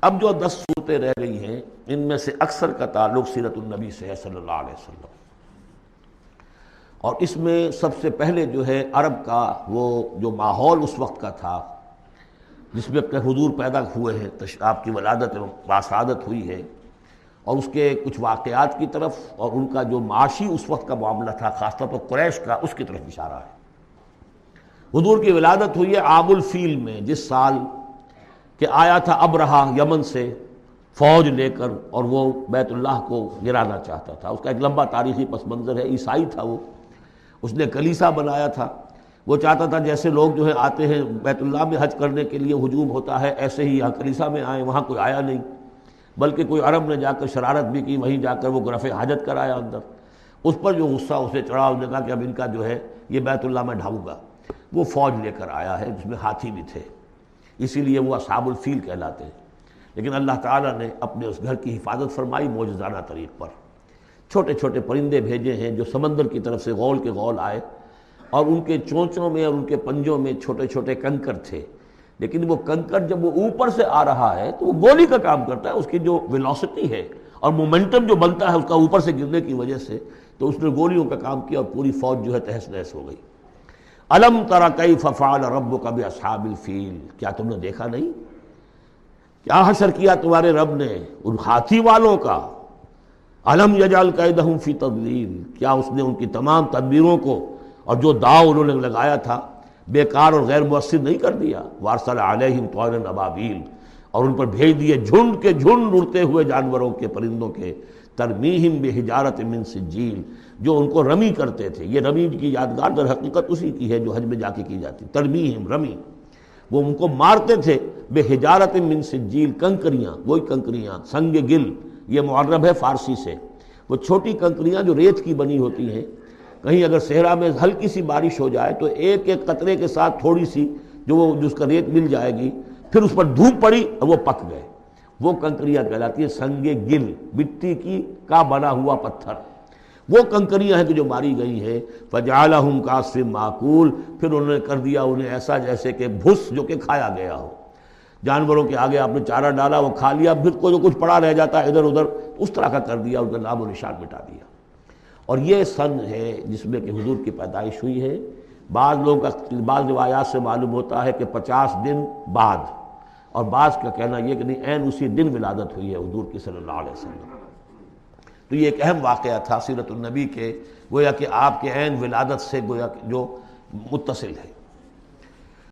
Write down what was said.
اب جو 10 صورتیں رہ گئی ہیں ان میں سے اکثر کا تعلق سیرت النبی سے ہے صلی اللہ علیہ وسلم، اور اس میں سب سے پہلے جو ہے عرب کا وہ جو ماحول اس وقت کا تھا جس میں اپنے حضور پیدا ہوئے ہیں، آپ کی ولادت باسعادت ہوئی ہے، اور اس کے کچھ واقعات کی طرف اور ان کا جو معاشی اس وقت کا معاملہ تھا خاص طور پر قریش کا، اس کی طرف اشارہ ہے۔ حضور کی ولادت ہوئی ہے عام الفیل میں، جس سال کہ آیا تھا ابرہہ یمن سے فوج لے کر، اور وہ بیت اللہ کو گرانا چاہتا تھا۔ اس کا ایک لمبا تاریخی پس منظر ہے، عیسائی تھا وہ، اس نے کلیسا بنایا تھا، وہ چاہتا تھا جیسے لوگ جو ہے آتے ہیں بیت اللہ میں حج کرنے کے لیے ہجوم ہوتا ہے، ایسے ہی یہاں کلیسا میں آئے، وہاں کوئی آیا نہیں، بلکہ کوئی عرب نے جا کر شرارت بھی کی، وہیں جا کر وہ رفع حاجت کرایا اندر۔ اس پر جو غصہ اسے چڑھا، اس نے کہا کہ اب ان کا جو ہے یہ بیت اللہ میں ڈھاؤں گا۔ وہ فوج لے کر آیا ہے جس میں ہاتھی بھی تھے، اسی لیے وہ اصحاب الفیل کہلاتے ہیں۔ لیکن اللہ تعالیٰ نے اپنے اس گھر کی حفاظت فرمائی معجزانہ طریق پر۔ چھوٹے چھوٹے پرندے بھیجے ہیں جو سمندر کی طرف سے غول کے غول آئے، اور ان کے چونچوں میں اور ان کے پنجوں میں چھوٹے چھوٹے کنکر تھے، لیکن وہ کنکر جب وہ اوپر سے آ رہا ہے تو وہ گولی کا کام کرتا ہے، اس کی جو ویلوسٹی ہے اور مومنٹم جو بنتا ہے اس کا اوپر سے گرنے کی وجہ سے، تو اس نے گولیوں کا کام کیا اور پوری فوج جو ہے تہس نہس ہو گئی۔ الم تر کیف فعل ربک باصحاب الفیل، کیا تم نے دیکھا نہیں کیا حشر کیا تمہارے رب نے ان ہاتھی والوں کا؟ الم یجعل کیدہم فی تضلیل، کیا اس نے ان کی تمام تدبیروں کو اور جو داؤ انہوں نے لگایا تھا بیکار اور غیر مؤثر نہیں کر دیا؟ وارسل علیہم طیرا ابابیل، اور ان پر بھیج دیے جھنڈ کے جھنڈ اڑتے ہوئے جانوروں کے، پرندوں کے، ترمیہم بحجارۃ من سجیل، جو ان کو رمی کرتے تھے۔ یہ رمی کی یادگار در حقیقت اسی کی ہے جو حج میں جا کے کی جاتی، ترمیہم رمی، وہ ان کو مارتے تھے بحجارۃ من سجیل، کنکریاں، وہی کنکریاں، سنگ گل، یہ معرب ہے فارسی سے، وہ چھوٹی کنکریاں جو ریت کی بنی ہوتی ہیں۔ کہیں اگر صحرا میں ہلکی سی بارش ہو جائے تو ایک ایک قطرے کے ساتھ تھوڑی سی جس کا ریت مل جائے گی، پھر اس پر دھوپ پڑی اور وہ پک گئے، وہ کنکریاں کہلاتی ہیں سنگ گل، مٹی کی کا بنا ہوا پتھر، وہ کنکریاں ہیں کہ جو ماری گئی ہیں۔ فجعلہم کعصف معقول، پھر انہوں نے کر دیا انہیں ایسا جیسے کہ بھس جو کہ کھایا گیا ہو۔ جانوروں کے آگے آپ نے چارہ ڈالا، وہ کھا لیا، پھر جو کچھ پڑا رہ جاتا ہے ادھر ادھر، اس طرح کا کر دیا، ان کا نام و نشان مٹا دیا۔ اور یہ سن ہے جس میں کہ حضور کی پیدائش ہوئی ہے۔ بعض لوگوں کا بعض روایات سے معلوم ہوتا ہے کہ 50 دن بعد، اور بعض کا کہنا یہ کہ نہیں، عین اسی دن ولادت ہوئی ہے حضور کی صلی اللہ علیہ وسلم۔ تو یہ ایک اہم واقعہ تھا سیرت النبی کے، گویا کہ آپ کے عین ولادت سے گویا کہ جو متصل ہے۔